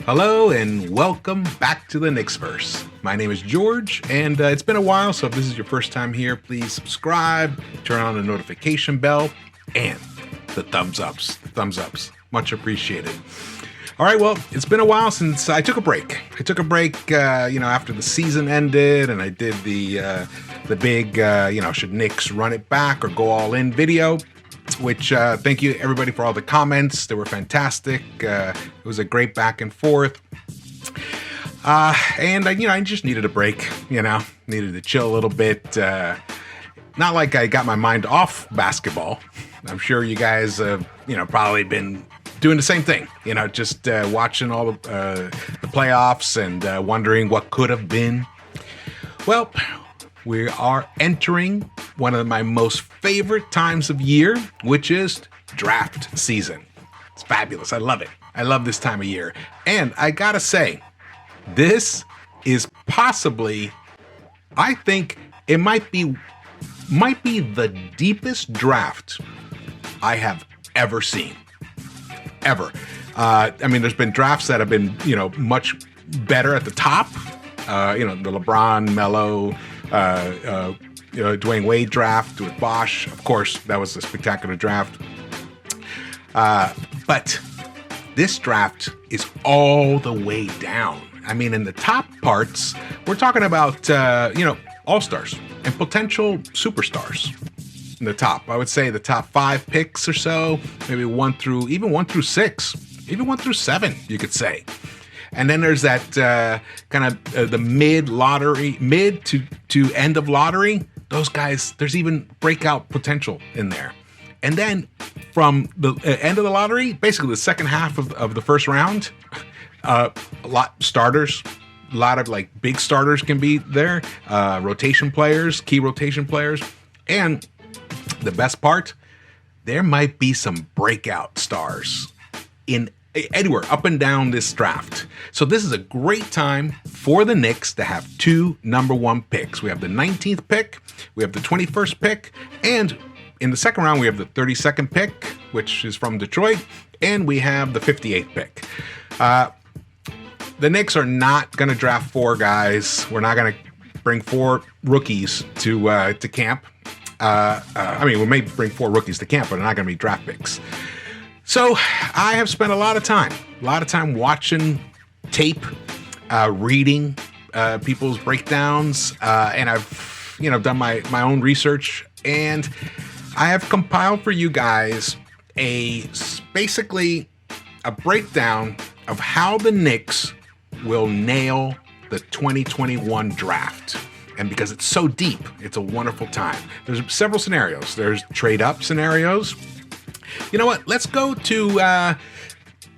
Hello and welcome back to the Knicks-Verse. My name is George, and it's been a while, so if this is your first time here, please subscribe, turn on the notification bell, and the thumbs ups. Much appreciated. All right, well, it's been a while since I took a break. After the season ended, and I did the big, should Knicks run it back or go all in video? Which thank you everybody for all the comments. They were fantastic. It was a great back and forth. I just needed a break. Needed to chill a little bit. Not like I got my mind off basketball. I'm sure you guys probably been doing the same thing. Just watching all the playoffs and wondering what could have been. Well, we are entering one of my most favorite times of year, which is draft season. It's fabulous. I love it. I love this time of year. And I gotta say, this is possibly, I think it might be the deepest draft I have ever seen. Ever. There's been drafts that have been, much better at the top. The LeBron, Melo, Dwayne Wade draft with Bosch. Of course, that was a spectacular draft. But this draft is all the way down. In the top parts, we're talking about, all-stars and potential superstars in the top. I would say the top 5 picks or so, maybe 1 through 6, even 1 through 7, you could say. And then there's that the mid to end of lottery. Those guys, there's even breakout potential in there. And then from the end of the lottery, basically the second half of the first round, a lot starters, a lot of big starters can be there, rotation players, key rotation players. And the best part, there might be some breakout stars in anywhere up and down this draft. So this is a great time for the Knicks to have 2 number 1 picks. We have the 19th pick, we have the 21st pick, and in the second round we have the 32nd pick, which is from Detroit, and we have the 58th pick. The Knicks are not going to draft 4 guys. We're not going to bring 4 rookies to camp. We may bring 4 rookies to camp, but they're not going to be draft picks. So I have spent a lot of time watching tape, reading people's breakdowns, and I've done my own research, and I have compiled for you guys basically a breakdown of how the Knicks will nail the 2021 draft. And because it's so deep, it's a wonderful time. There's several scenarios. There's trade up scenarios. You know what? Let's go to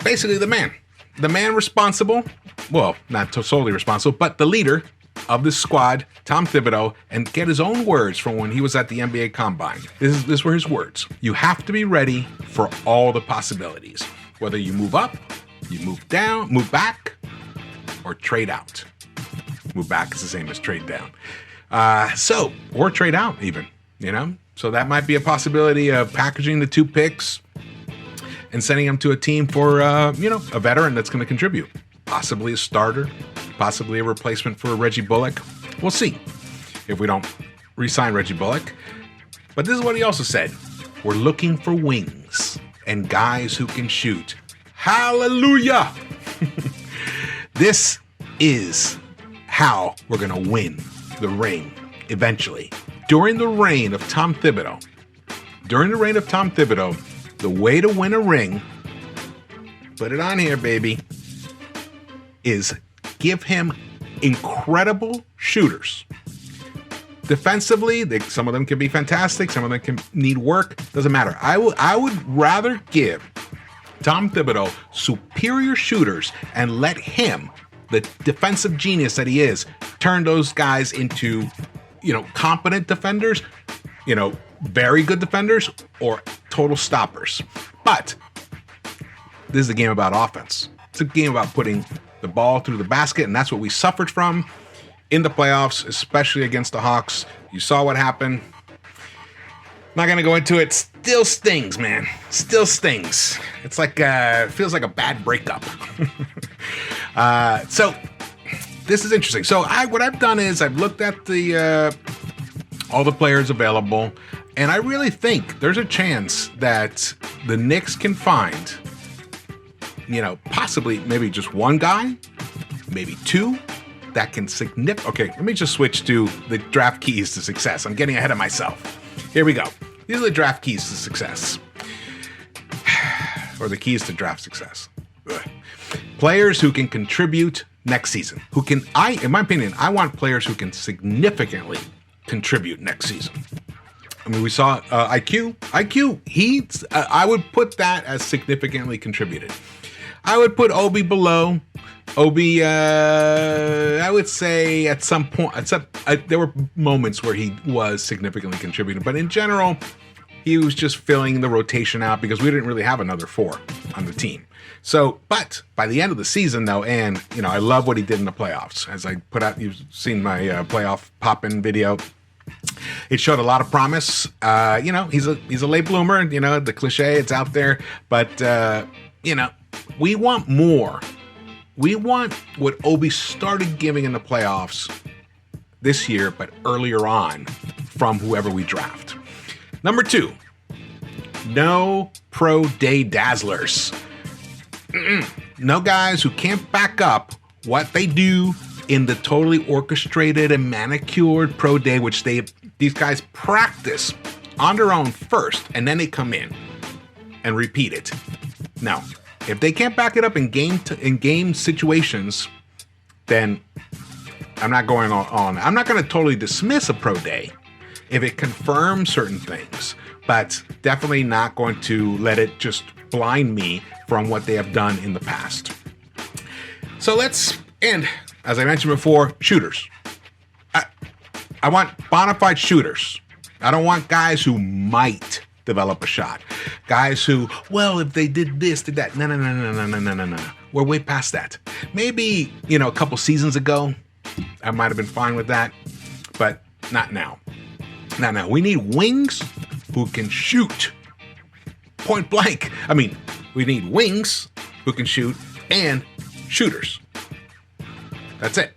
basically the man responsible. Well, not solely responsible, but the leader of this squad, Tom Thibodeau, and get his own words from when he was at the NBA Combine. This were his words. You have to be ready for all the possibilities. Whether you move up, you move down, move back, or trade out. Move back is the same as trade down. Or trade out even, So that might be a possibility of packaging the 2 picks and sending them to a team for, a veteran that's going to contribute. Possibly a starter, possibly a replacement for Reggie Bullock. We'll see if we don't re-sign Reggie Bullock. But this is what he also said. We're looking for wings and guys who can shoot. Hallelujah! This is how we're going to win the ring eventually. During the reign of Tom Thibodeau, the way to win a ring, put it on here, baby, is give him incredible shooters. Defensively, some of them can be fantastic. Some of them can need work. Doesn't matter. I would rather give Tom Thibodeau superior shooters and let him, the defensive genius that he is, turn those guys into, competent defenders, very good defenders, or total stoppers. But this is a game about offense. It's a game about putting the ball through the basket, and that's what we suffered from in the playoffs, especially against the Hawks. You saw what happened. Not going to go into it. Still stings, man. Still stings. It's like, feels like a bad breakup. So this is interesting. So what I've done is I've looked at the all the players available, and I really think there's a chance that the Knicks can find, possibly maybe just one guy, maybe two, that can okay, let me just switch to the draft keys to success. I'm getting ahead of myself. Here we go. These are the draft keys to success. Or the keys to draft success. Ugh. Players who can contribute next season. In my opinion, I want players who can significantly contribute next season. I mean, we saw IQ. I would put that as significantly contributed. I would put Obi below. Obi, I would say at some point, there were moments where he was significantly contributing, but in general, he was just filling the rotation out because we didn't really have another 4 on the team. So, but by the end of the season, though, and I love what he did in the playoffs. As I put out, you've seen my playoff pop-in video. It showed a lot of promise. He's a late bloomer. The cliche, it's out there, but we want more. We want what Obi started giving in the playoffs this year, but earlier on from whoever we draft. Number 2, no pro day dazzlers. No guys who can't back up what they do in the totally orchestrated and manicured pro day, which these guys practice on their own first, and then they come in and repeat it. Now, if they can't back it up in game situations, then I'm not going on. I'm not going to totally dismiss a pro day if it confirms certain things, but definitely not going to let it just blind me from what they have done in the past. So and as I mentioned before, shooters. I want bona fide shooters. I don't want guys who might develop a shot. Guys who, if they did this, did that. No. We're way past that. Maybe, a couple seasons ago, I might have been fine with that, but not now. Not now. We need wings who can shoot point blank. I mean, we need wings who can shoot and shooters. That's it.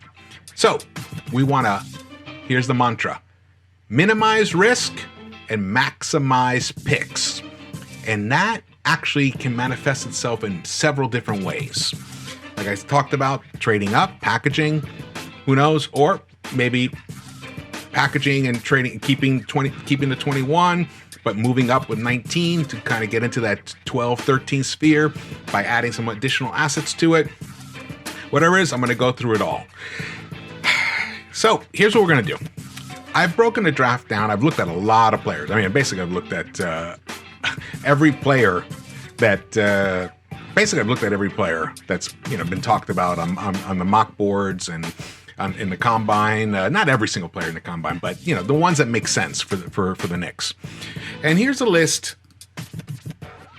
So here's the mantra: minimize risk and maximize picks. And that actually can manifest itself in several different ways. Like I talked about, trading up, packaging, who knows, or maybe packaging and trading, keeping the 21, but moving up with 19 to kind of get into that 12, 13 sphere by adding some additional assets to it. Whatever it is, I'm going to go through it all. So here's what we're going to do. I've broken the draft down. I've looked at a lot of players. I mean, basically, I've looked at every player that's been talked about on the mock boards and in the combine. Not every single player in the combine, but the ones that make sense for the Knicks. And here's a list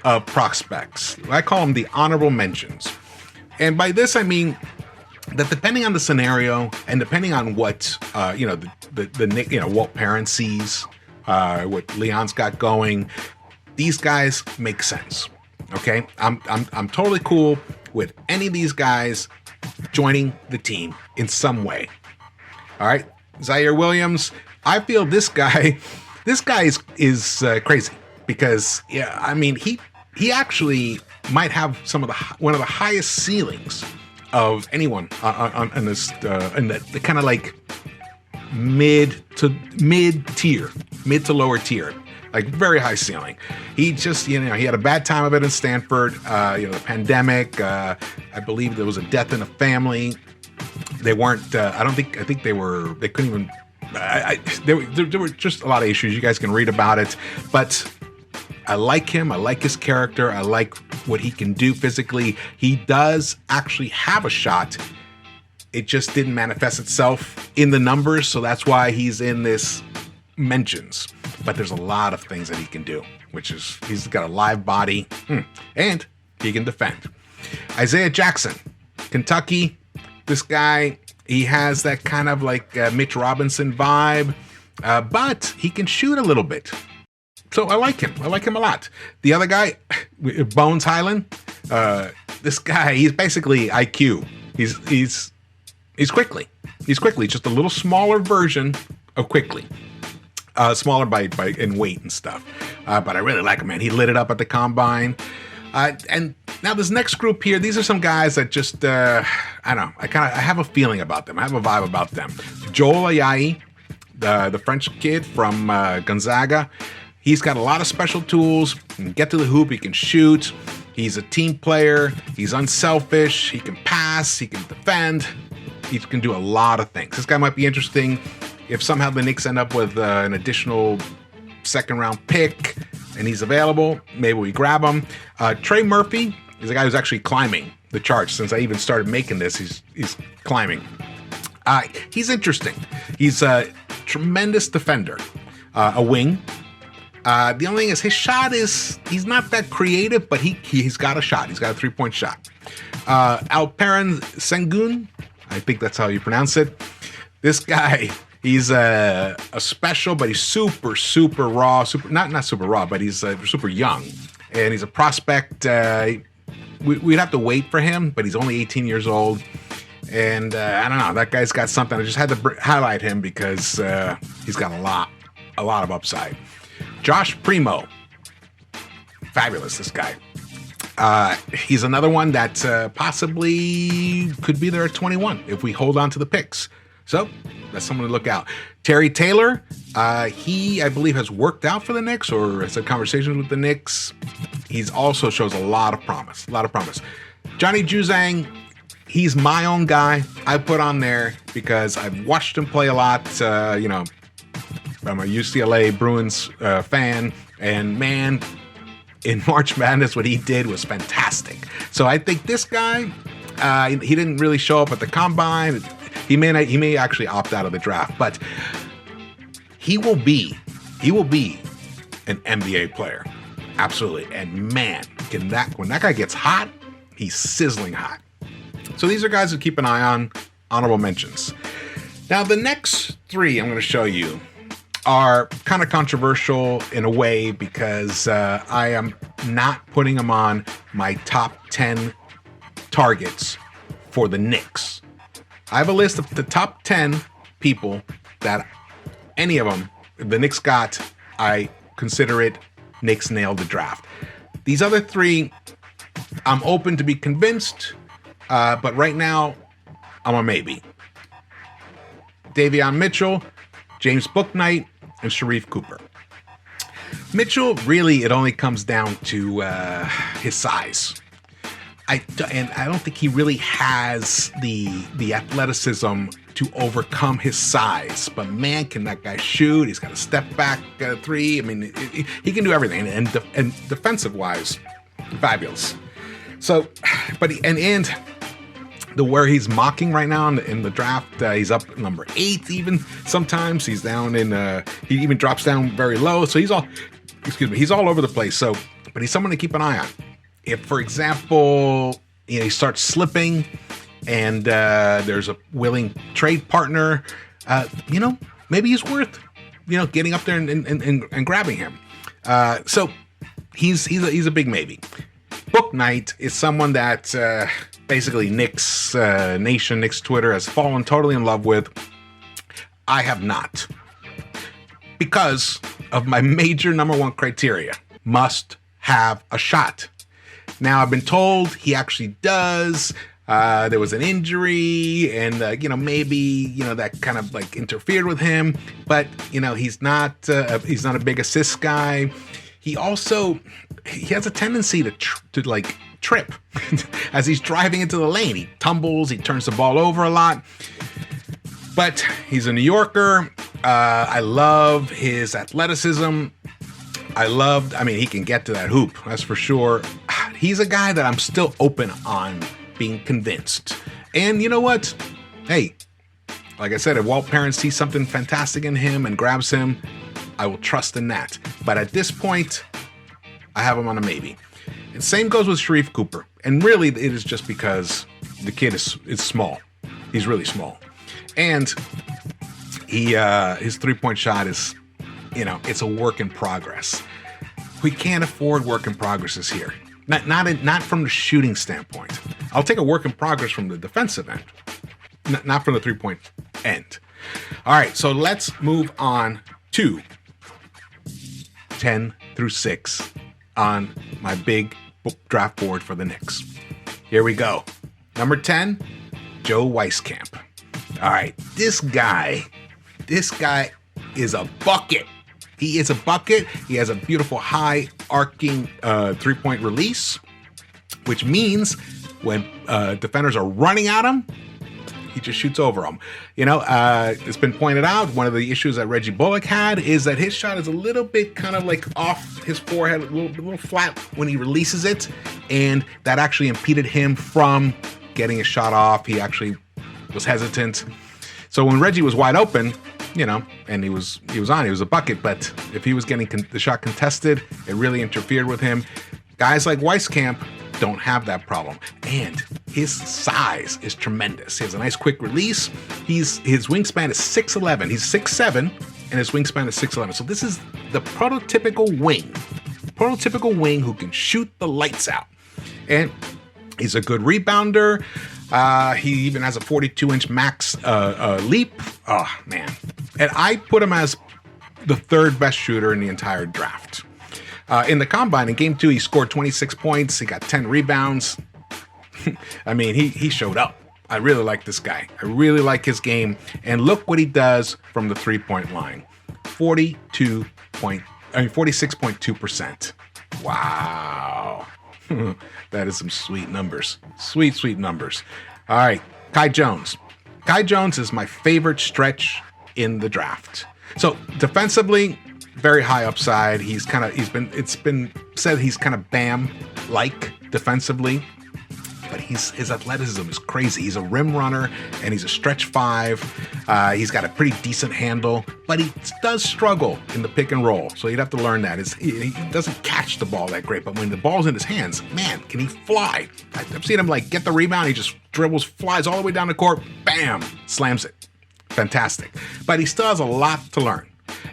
of prospects. I call them the honorable mentions. And by this I mean that depending on the scenario and depending on what Walt Perrin sees, what Leon's got going, these guys make sense. Okay, I'm totally cool with any of these guys joining the team in some way. All right, Zaire Williams. I feel this guy is crazy because I mean he actually might have one of the highest ceilings of anyone on this in the kind of like mid to lower tier, like very high ceiling. He just he had a bad time of it in Stanford. The pandemic. I believe there was a death in the family. They weren't. I think they were. They couldn't even. There were just a lot of issues. You guys can read about it, but I like him. I like his character. I like what he can do physically. He does actually have a shot. It just didn't manifest itself in the numbers, so that's why he's in this mentions. But there's a lot of things that he can do, which is he's got a live body and he can defend. Isaiah Jackson, Kentucky. This guy, he has that kind of like Mitch Robinson vibe, but he can shoot a little bit. So I like him. I like him a lot. The other guy, Bones Highland, this guy, he's basically IQ He's quickly. He's quickly, just a little smaller version of quickly. Smaller by in weight and stuff. But I really like him, man. He lit it up at the Combine. And now this next group here, these are some guys that just, I don't know, I have a feeling about them. I have a vibe about them. Joel Ayayi, the French kid from Gonzaga. He's got a lot of special tools. He can get to the hoop. He can shoot. He's a team player. He's unselfish. He can pass. He can defend. He can do a lot of things. This guy might be interesting if somehow the Knicks end up with an additional second-round pick and he's available. Maybe we grab him. Trey Murphy is a guy who's actually climbing the charts. Since I even started making this, he's climbing. He's interesting. He's a tremendous defender, a wing. The only thing is his shot he's not that creative, but he's got a shot. He's got a three-point shot. Alperen Sengun, I think that's how you pronounce it. This guy, he's a special, but he's super raw. Not super raw, but he's super young, and he's a prospect. We'd have to wait for him, but he's only 18 years old, and I don't know. That guy's got something. I just had to highlight him because he's got a lot of upside. Josh Primo, fabulous. This guy. He's another one that possibly could be there at 21 if we hold on to the picks. So that's someone to look out. Terry Taylor, he, I believe, has worked out for the Knicks or has had conversations with the Knicks. He's also shows a lot of promise. Johnny Juzang, he's my own guy. I put on there because I've watched him play a lot. I'm a UCLA Bruins fan, and man, in March Madness, what he did was fantastic. So I think this guy, he didn't really show up at the Combine. He may actually opt out of the draft, but he will be an NBA player, absolutely. And man, when that guy gets hot, he's sizzling hot. So these are guys to keep an eye on. Honorable mentions. Now the next three I'm going to show you are kind of controversial in a way because I am not putting them on my top 10 targets for the Knicks. I have a list of the top 10 people that any of them the Knicks got, I consider it Knicks nailed the draft. These other three, I'm open to be convinced, but right now, I'm a maybe. Davion Mitchell, James Bouknight, and Sharife Cooper. Mitchell, really, it only comes down to his size. I don't think he really has the athleticism to overcome his size. But man, can that guy shoot? He's got a step back three. I mean, he can do everything. And defensive wise, fabulous. So, but and the where he's mocking right now in the draft, he's up at number 8 even. Sometimes he's down he even drops down very low. So he's all over the place. So, but he's someone to keep an eye on. If, for example, he starts slipping and there's a willing trade partner, maybe he's worth, getting up there and grabbing him. So he's a big maybe. Bouknight is someone that basically Knicks Nation, Knicks Twitter has fallen totally in love with. I have not, because of my major number one criteria: must have a shot. Now, I've been told he actually does. There was an injury, and maybe that kind of like interfered with him. But he's not a big assist guy. He has a tendency to trip as he's driving into the lane. He tumbles. He turns the ball over a lot. But he's a New Yorker. I love his athleticism. He can get to that hoop, that's for sure. He's a guy that I'm still open on being convinced. And you know what? Hey, like I said, if Walt Parent sees something fantastic in him and grabs him, I will trust in that. But at this point, I have him on a maybe. And same goes with Sharife Cooper. And really, it is just because the kid is small. He's really small. And his three-point shot is, it's a work in progress. We can't afford work in progresses here. Not from the shooting standpoint. I'll take a work in progress from the defensive end, not from the 3-point end. All right, so let's move on to 10 through 6 on my big draft board for the Knicks. Here we go. Number 10, Joe Wieskamp. All right, this guy is a bucket. He is a bucket. He has a beautiful high arcing 3-point release, which means when defenders are running at him, he just shoots over them. You know, it's been pointed out, one of the issues that Reggie Bullock had is that his shot is a little bit kind of like off his forehead, a little flat when he releases it, and that actually impeded him from getting a shot off. He actually was hesitant. So when Reggie was wide open, you know, and he was a bucket, but if he was getting the shot contested, it really interfered with him. Guys like Wieskamp don't have that problem, and his size is tremendous. He has a nice quick release. His wingspan is 6'11". He's 6'7", and his wingspan is 6'11". So this is the prototypical wing who can shoot the lights out, and he's a good rebounder. He even has a 42-inch max leap. Oh man, and I put him as the third best shooter in the entire draft. In the Combine, in Game 2, he scored 26 points. He got 10 rebounds. I mean, he showed up. I really like this guy. I really like his game. And look what he does from the 3-point line. 46.2%. Wow. That is some sweet numbers. Sweet numbers. All right, Kai Jones. Kai Jones is my favorite stretch in the draft. So defensively, very high upside. It's been said he's kind of Bam-like defensively, but his athleticism is crazy. He's a rim runner and he's a stretch 5. He's got a pretty decent handle, but he does struggle in the pick and roll. So you'd have to learn that. He doesn't catch the ball that great, but when the ball's in his hands, man, can he fly? I've seen him like get the rebound. He just dribbles, flies all the way down the court, bam, slams it. Fantastic. But he still has a lot to learn.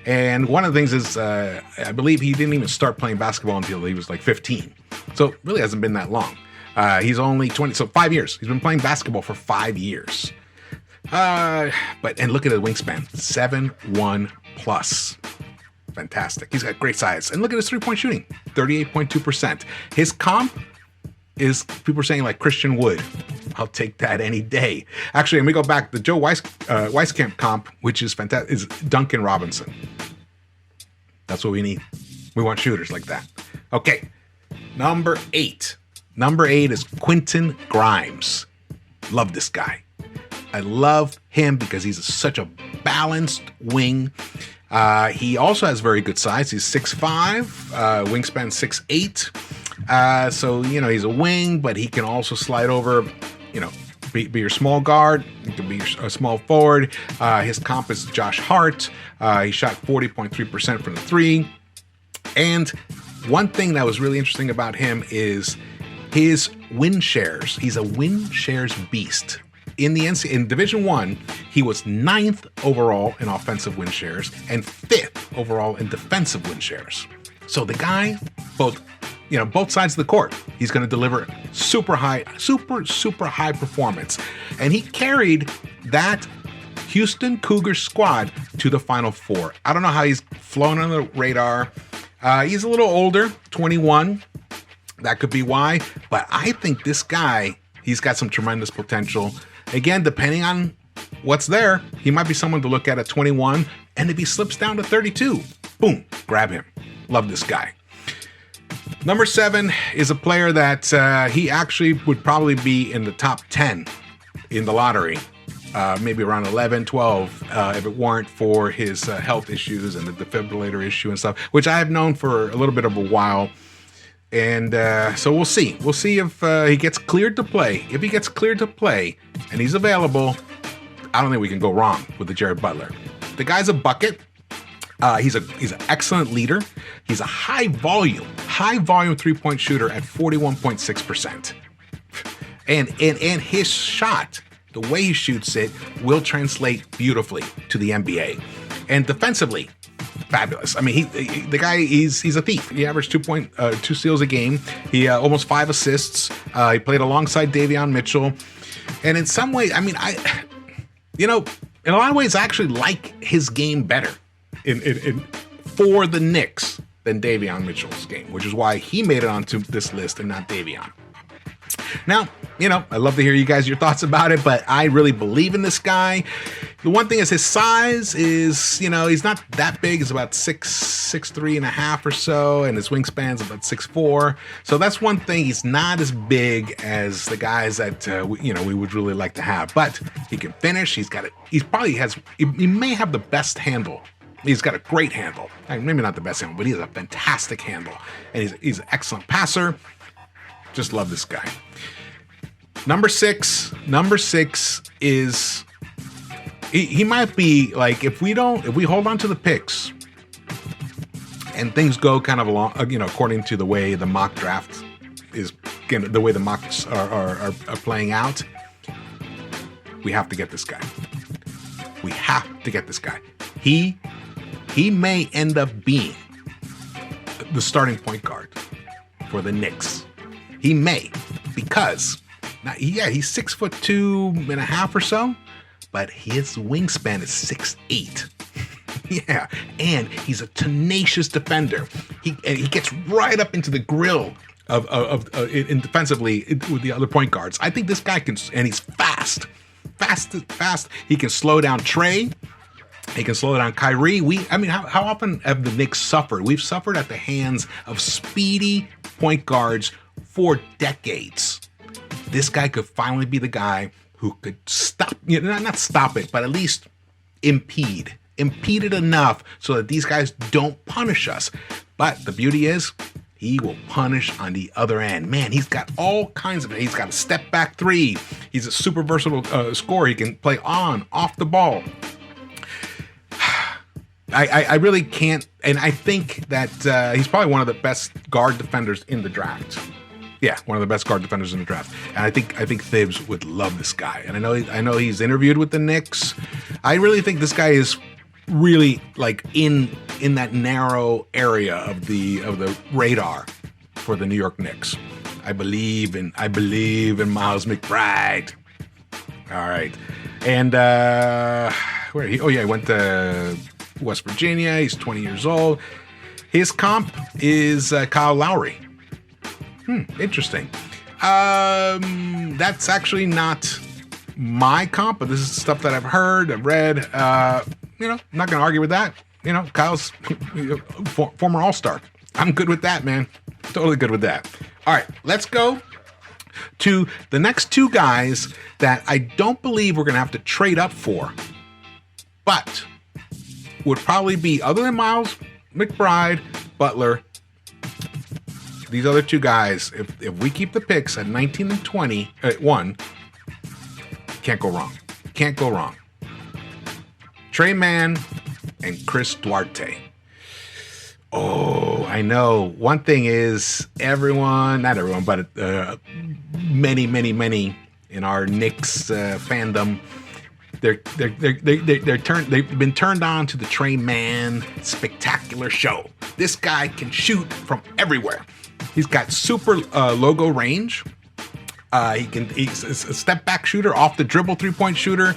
And one of the things is, I believe he didn't even start playing basketball until he was like 15. So it really hasn't been that long. He's only 20, so 5 years. He's been playing basketball for 5 years. And look at his wingspan, 7'1 plus. Fantastic. He's got great size. And look at his 3-point shooting, 38.2%. His comp is, people are saying like Christian Wood. I'll take that any day. Actually, let me go back. The Joe Wieskamp comp, which is fantastic, is Duncan Robinson. That's what we need. We want shooters like that. Okay, number 8. Number 8 is Quentin Grimes. Love this guy. I love him because he's such a balanced wing. He also has very good size. He's 6'5", wingspan 6'8". So, you know, he's a wing, but he can also slide over, you know, be your small guard. He can be a small forward. His comp is Josh Hart. He shot 40.3% from the 3. And one thing that was really interesting about him is his win shares. He's a win shares beast. In Division I, he was 9th overall in offensive win shares and 5th overall in defensive win shares. So the guy, both sides of the court, he's going to deliver super high performance. And he carried that Houston Cougars squad to the Final Four. I don't know how he's flown on the radar. He's a little older, 21. That could be why. But I think this guy, he's got some tremendous potential. Again, depending on what's there, he might be someone to look at 21. And if he slips down to 32, boom, grab him. Love this guy. Number 7 is a player that he actually would probably be in the top 10 in the lottery. Maybe around 11, 12, if it weren't for his health issues and the defibrillator issue and stuff, which I have known for a little bit of a while. And so we'll see. We'll see if he gets cleared to play. If he gets cleared to play and he's available, I don't think we can go wrong with the Jared Butler. The guy's a bucket. He's an excellent leader. He's a high volume 3-point shooter at 41.6%. And his shot, the way he shoots it, will translate beautifully to the NBA. And defensively, fabulous. I mean, the guy, he's a thief. He averaged 2 steals a game. He almost 5 assists. He played alongside Davion Mitchell. And in some ways, I mean, in a lot of ways, I actually like his game better for the Knicks than Davion Mitchell's game, which is why he made it onto this list and not Davion. Now, I'd love to hear your thoughts about it, but I really believe in this guy. The one thing is his size is, he's not that big. He's about 6'3.5" or so, and his wingspan's about 6'4". So that's one thing. He's not as big as the guys that, we would really like to have, but he can finish. He may have the best handle. He's got a great handle. Maybe not the best handle, but he has a fantastic handle, and he's an excellent passer. Just love this guy. Number six is he might be like, if we hold on to the picks and things go kind of along, according to the way the mock draft is, the way the mocks are playing out, we have to get this guy. We have to get this guy. He may end up being the starting point guard for the Knicks. He may, because he's 6'2.5" or so, but his wingspan is 6'8". Yeah, and he's a tenacious defender. He gets right up into the grill of defensively with the other point guards. I think this guy can, and he's fast. He can slow down Trey. He can slow down Kyrie. How often have the Knicks suffered? We've suffered at the hands of speedy point guards for decades. This guy could finally be the guy who could stop, not stop it, but at least impede it enough so that these guys don't punish us. But the beauty is, he will punish on the other end. Man, he's got all kinds of it. He's got a step back three. He's a super versatile scorer. He can play on, off the ball. I really can't, and I think that he's probably one of the best guard defenders in the draft. Yeah, one of the best guard defenders in the draft. And I think Thibs would love this guy. And I know he's interviewed with the Knicks. I really think this guy is really like in that narrow area of the radar for the New York Knicks. I believe in Miles McBride. All right. And he went to West Virginia. He's 20 years old. His comp is Kyle Lowry. Interesting. That's actually not my comp, but this is stuff that I've heard, I've read. I'm not going to argue with that. Kyle's former All-Star. I'm good with that, man. Totally good with that. All right, let's go to the next two guys that I don't believe we're going to have to trade up for, but would probably be, other than Miles McBride, Butler, these other two guys, if we keep the picks at 19 and 20 at 1, can't go wrong. Can't go wrong. Trey Mann and Chris Duarte. Oh, I know. One thing is, not everyone, but many in our Knicks fandom, they've been turned on to the Trey Mann spectacular show. This guy can shoot from everywhere. He's got super logo range. He's a step back shooter, off the dribble 3-point shooter.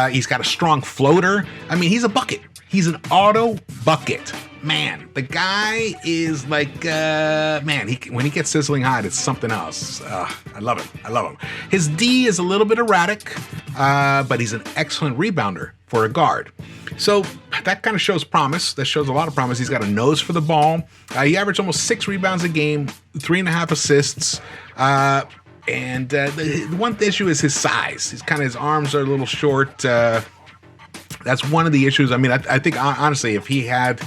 He's got a strong floater. I mean, he's a bucket. He's an auto bucket. Man, the guy is like, when he gets sizzling hot, it's something else. I love him. His D is a little bit erratic, but he's an excellent rebounder for a guard. So that kind of shows promise. That shows a lot of promise. He's got a nose for the ball. He averaged almost 6 rebounds a game, 3.5 assists. And the one issue is his size. His arms are a little short. That's one of the issues. I mean, I think honestly, if he had,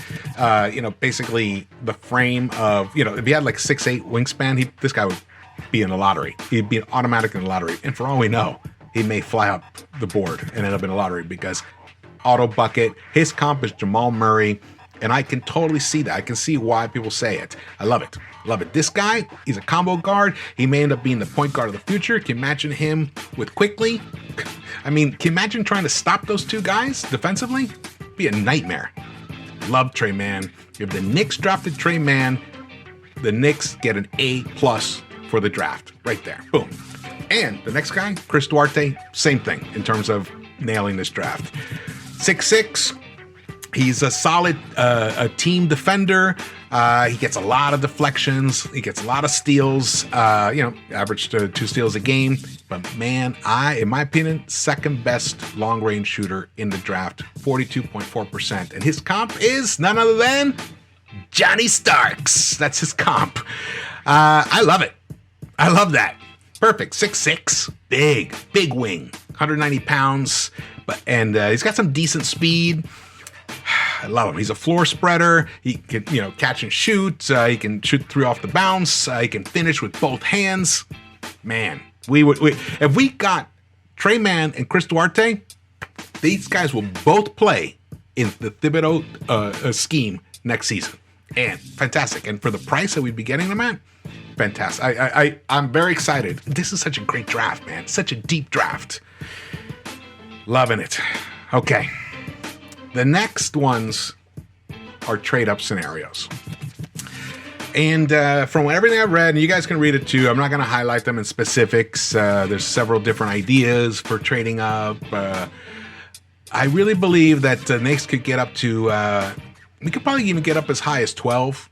basically the frame of, if he had like 6'8" wingspan, this guy would be in the lottery. He'd be automatic in the lottery. And for all we know, he may fly up the board and end up in a lottery because auto bucket. His comp is Jamal Murray, and I can totally see that. I can see why people say it. I love it. This guy, he's a combo guard. He may end up being the point guard of the future. Can you imagine him with Quickly? I mean, can you imagine trying to stop those two guys defensively? It'd be a nightmare. love Tre Mann. If the Knicks drafted Tre Mann, the Knicks get an A+ for the draft. Right there. Boom. And the next guy, Chris Duarte, same thing in terms of nailing this draft. 6'6". He's a solid a team defender. He gets a lot of deflections. He gets a lot of steals. Average 2 steals a game. But man, in my opinion, second best long range shooter in the draft, 42.4%. And his comp is none other than Johnny Starks. That's his comp. I love it. I love that. Perfect. 6'6", big wing, 190 pounds. And he's got some decent speed. I love him. He's a floor spreader. He can, catch and shoot. He can shoot 3 off the bounce. He can finish with both hands. Man, if we got Tre Mann and Chris Duarte, these guys will both play in the Thibodeau scheme next season. And fantastic. And for the price that we'd be getting them at, fantastic. I'm very excited. This is such a great draft, man. Such a deep draft. Loving it. Okay. The next ones are trade-up scenarios. And from everything I've read, and you guys can read it too, I'm not going to highlight them in specifics. There's several different ideas for trading up. I really believe that the Knicks could get up to, we could probably even get up as high as 12,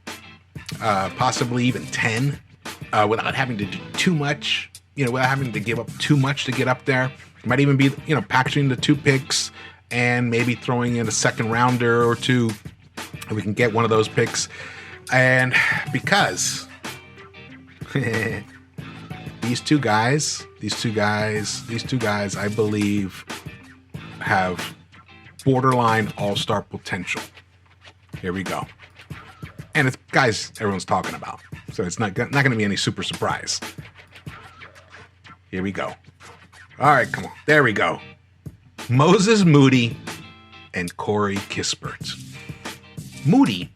possibly even 10, without having to do too much, without having to give up too much to get up there. It might even be, packaging the 2 picks and maybe throwing in a second rounder or 2. We can get one of those picks. And because these two guys, I believe have borderline all-star potential. Here we go. And it's guys everyone's talking about. So it's not going to be any super surprise. Here we go. All right, come on. There we go. Moses Moody and Corey Kispert. Moody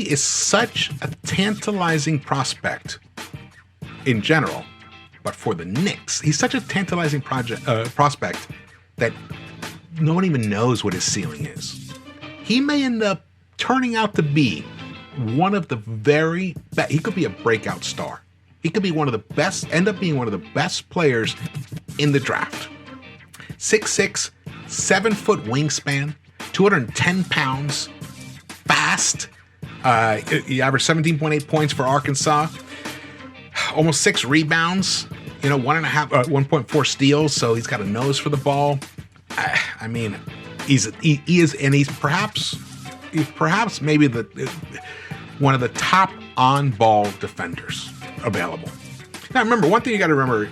is such a tantalizing prospect in general, but for the Knicks, he's such a tantalizing prospect that no one even knows what his ceiling is. He may end up turning out to be one of the very best. He could be a breakout star. He could be end up being one of the best players in the draft. 6'6", 7-foot wingspan, 210 pounds, fast. He averaged 17.8 points for Arkansas, almost 6 rebounds, 1.4 steals. So he's got a nose for the ball. I mean, he's perhaps maybe one of the top on-ball defenders available. Now, remember, one thing you got to remember: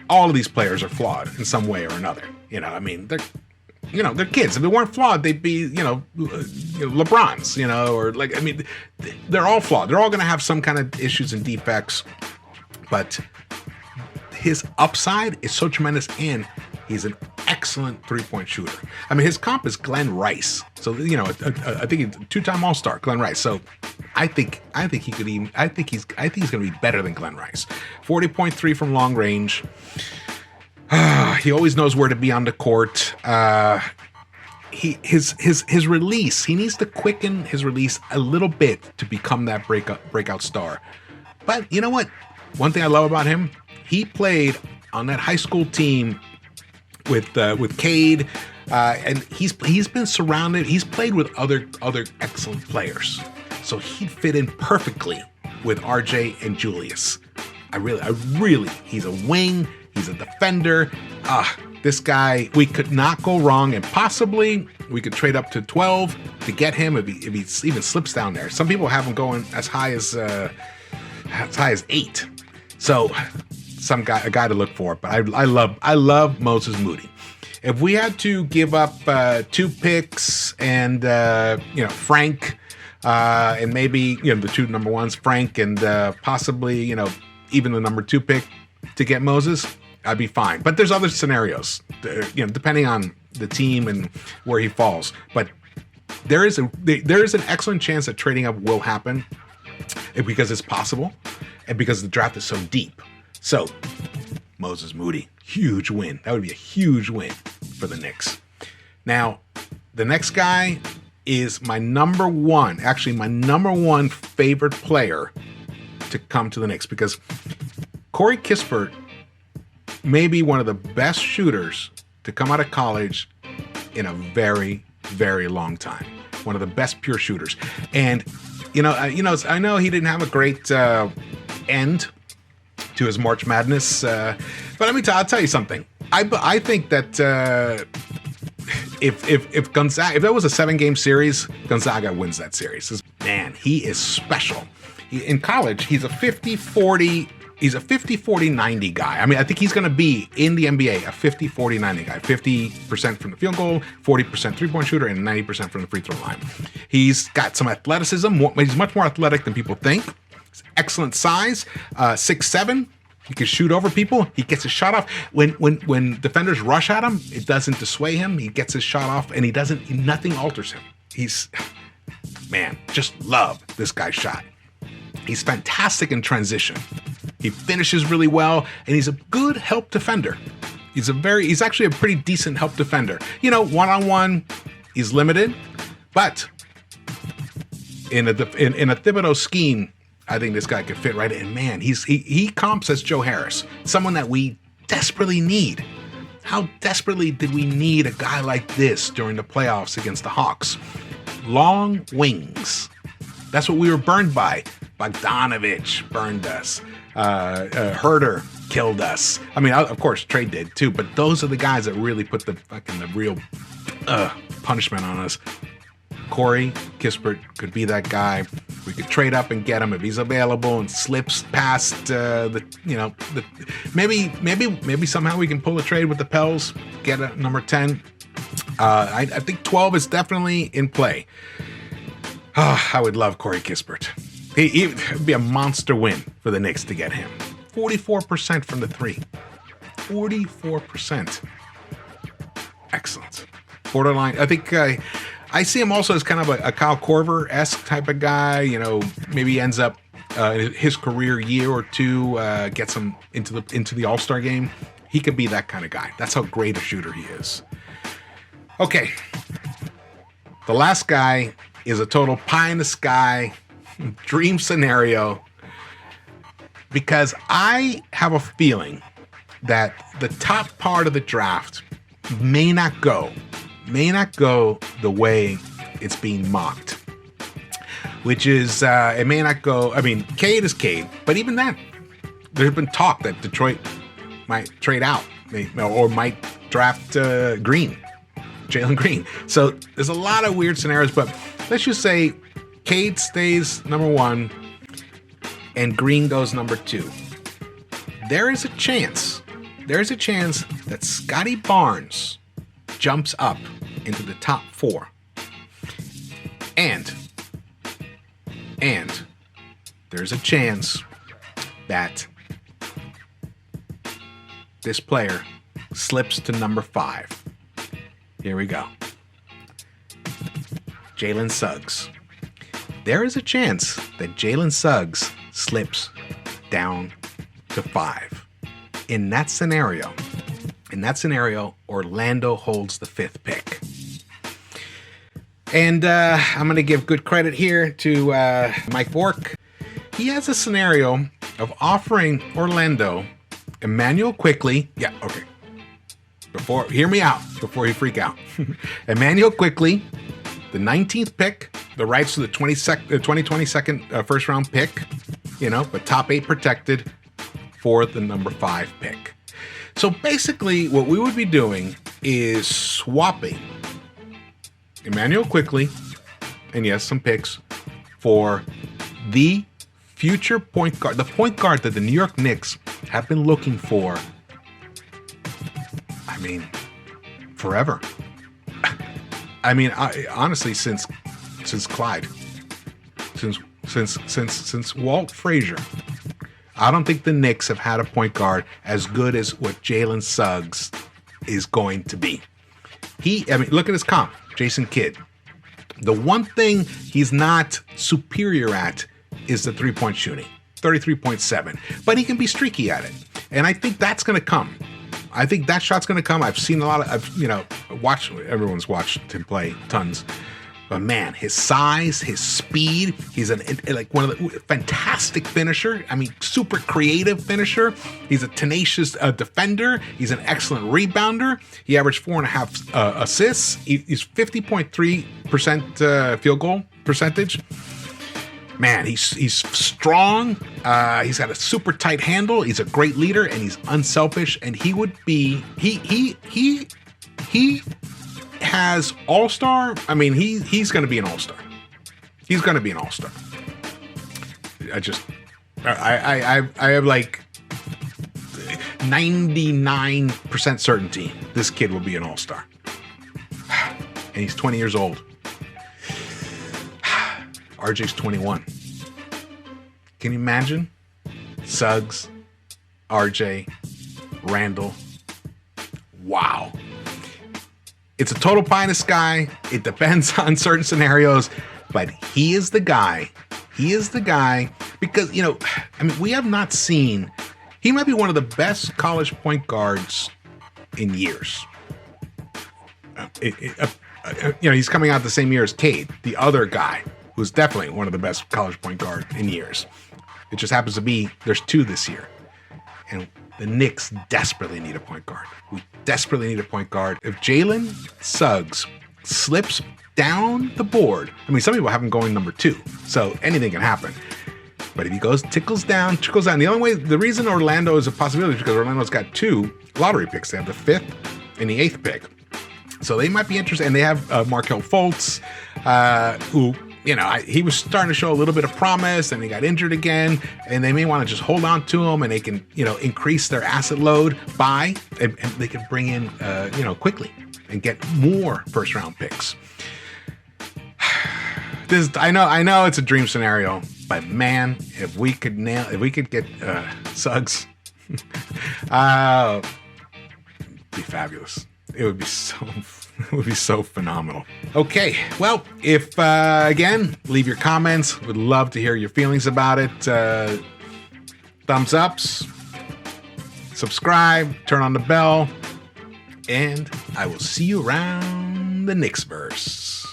all of these players are flawed in some way or another. They're kids. If they weren't flawed, they'd be, LeBrons, they're all flawed. They're all going to have some kind of issues and defects, but his upside is so tremendous, and he's an excellent 3-point shooter. His comp is Glenn Rice. So, I think he's a 2-time All-Star, Glenn Rice. So I think he's going to be better than Glenn Rice. 40.3 from long range. He always knows where to be on the court. His release, he needs to quicken his release a little bit to become that breakout star. But you know what? One thing I love about him, he played on that high school team with Cade, and he's been surrounded. He's played with other excellent players, so he'd fit in perfectly with RJ and Julius. I really, he's a wing. He's a defender. This guy, we could not go wrong, and possibly we could trade up to 12 to get him if he even slips down there. Some people have him going as high as 8. So a guy to look for. But I love Moses Moody. If we had to give up 2 picks and Frank and maybe the 2 number ones, Frank and possibly even the number 2 pick to get Moses, I'd be fine. But there's other scenarios, depending on the team and where he falls. But there is an excellent chance that trading up will happen because it's possible and because the draft is so deep. So Moses Moody, huge win. That would be a huge win for the Knicks. Now, The next guy is my number one favorite player to come to the Knicks, because Corey Kispert may be one of the best shooters to come out of college in a very, very long time. One of the best pure shooters. And, I know he didn't have a great end to his March Madness, but I'll tell you something. I think that if there was a 7-game series, Gonzaga wins that series. Man, he is special. In college, he's a 50-40. He's a 50-40-90 guy. I think he's going to be in the NBA a 50-40-90 guy. 50% from the field goal, 40% three-point shooter, and 90% from the free throw line. He's got some athleticism. He's much more athletic than people think. He's excellent size, 6'7". He can shoot over people. He gets his shot off. When defenders rush at him, it doesn't dissuade him. He gets his shot off, and nothing alters him. Just love this guy's shot. He's fantastic in transition. He finishes really well, and he's a good help defender. He's actually a pretty decent help defender. One-on-one, he's limited, but in a Thibodeau scheme, I think this guy could fit right in. Man, he comps as Joe Harris, someone that we desperately need. How desperately did we need a guy like this during the playoffs against the Hawks? Long wings. That's what we were burned by. Bogdanovich burned us. Herder killed us. Of course, Trey did too, but those are the guys that really put the real punishment on us. Corey Kispert could be that guy. We could trade up and get him if he's available and slips past maybe somehow we can pull a trade with the Pels, get a number 10. I think 12 is definitely in play. I would love Corey Kispert. It'd be a monster win for the Knicks to get him. 44% from the three. 44%. Excellent. Borderline. I think I see him also as kind of a Kyle Korver-esque type of guy. Maybe he ends up his career year or two, gets him into the All-Star game. He could be that kind of guy. That's how great a shooter he is. Okay. The last guy is a total pie in the sky dream scenario, because I have a feeling that the top part of the draft may not go the way it's being mocked, which is it may not go. Cade is Cade, but even then, there's been talk that Detroit might trade out or might draft Jalen Green. So there's a lot of weird scenarios, but let's just say Cade stays number 1 and Green goes number 2. There is a chance that Scotty Barnes jumps up into the top 4. And there's a chance that this player slips to number 5. Here we go. Jalen Suggs. There is a chance that Jalen Suggs slips down to 5. In that scenario, Orlando holds the 5th pick. And I'm going to give good credit here to Mike Bork. He has a scenario of offering Orlando Emmanuel Quickley. Yeah, okay. Hear me out before you freak out. Emmanuel Quickley, the 19th pick, the rights to the 2022 first round pick, but top 8 protected for the number 5 pick. So basically what we would be doing is swapping Emmanuel Quickley, and yes, some picks, for the future point guard, the point guard that the New York Knicks have been looking for, forever. Honestly, since Clyde, since Walt Frazier, I don't think the Knicks have had a point guard as good as what Jalen Suggs is going to be. Look at his comp, Jason Kidd. The one thing he's not superior at is the three-point shooting, 33.7. But he can be streaky at it. And I think that's going to come. I think that shot's going to come. I've seen a lot of, everyone's watched him play tons. But man, his size, his speed, he's one of the fantastic finisher. I mean, super creative finisher. He's a tenacious defender. He's an excellent rebounder. He averaged 4.5 assists. He's 50.3% field goal percentage. Man, he's strong. He's got a super tight handle. He's a great leader, and he's unselfish. And he would be he has all-star. I mean, he's going to be an all-star. He's going to be an all-star. I have like 99% certainty this kid will be an all-star. And he's 20 years old. RJ's 21. Can you imagine? Suggs, RJ, Randall. Wow. It's a total pie in the sky. It depends on certain scenarios, but he is the guy. He is the guy because, we have not seen, he might be one of the best college point guards in years. He's coming out the same year as Cade, the other guy, who's definitely one of the best college point guard in years. It just happens to be there's two this year. And the Knicks desperately need a point guard. We desperately need a point guard. If Jalen Suggs slips down the board, some people have him going number 2, so anything can happen. But if he trickles down. The reason Orlando is a possibility is because Orlando's got 2 lottery picks. They have the 5th and the 8th pick. So they might be interested. And they have Markelle Fultz, who, he was starting to show a little bit of promise, and he got injured again. And they may want to just hold on to him, and they can, increase their asset load and they can bring in, quickly and get more first-round picks. I know it's a dream scenario, but man, if we could get Suggs, it'd be fabulous. It would be so phenomenal. Okay, well, if again, leave your comments. Would love to hear your feelings about it. Thumbs ups, subscribe, turn on the bell, and I will see you around the Knicks-Verse.